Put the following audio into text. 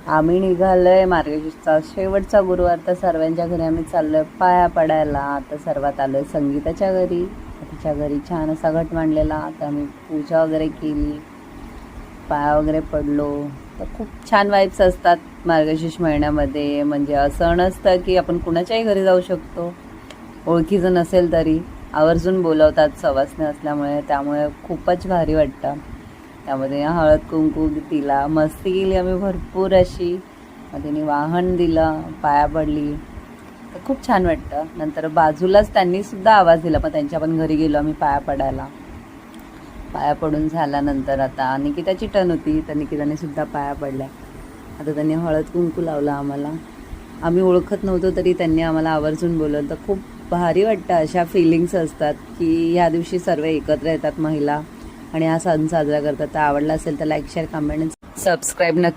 आम्ही निघालोय मार्गशीर्षचा शेवटचा गुरुवार, तर सर्वांच्या घरी आम्ही चाललोय पाया पडायला. आता सर्वात आलोय संगीताच्या घरी. तिच्या घरी छान असा घट मांडलेला, तर आम्ही पूजा वगैरे केली, पाया वगैरे पडलो. तर खूप छान वाईब्स असतात मार्गशीर्ष महिन्यामध्ये. म्हणजे असं नसतं की आपण कुणाच्याही घरी जाऊ शकतो, ओळखीचं नसेल तरी आवर्जून बोलवतात सवासने असल्यामुळे, त्यामुळे खूपच भारी वाटतं. त्यामध्ये हळद कुंकू तिला मस्ती केली आम्ही भरपूर अशी. मग तिने वाहन दिलं, पाया पडली, तर खूप छान वाटतं. नंतर बाजूलाच त्यांनी सुद्धा आवाज दिला, मग त्यांच्या पण घरी गेलो आम्ही पाया पडायला. पाया पडून झाल्यानंतर आता निकिताची टर्न होती, तर निकिताने सुद्धा पाया पडल्या. आता त्यांनी हळद कुंकू लावला आम्हाला. आम्ही ओळखत नव्हतो तरी त्यांनी आम्हाला आवर्जून बोलवलं. तर खूप भारी वाटतं. अशा फिलिंग्स असतात की ह्या दिवशी सर्व एकत्र येतात महिला आणि हा सण साजरा करतात. तर आवडला असेल तर लाईक, शेअर, कमेंट, सबस्क्राईब नक्की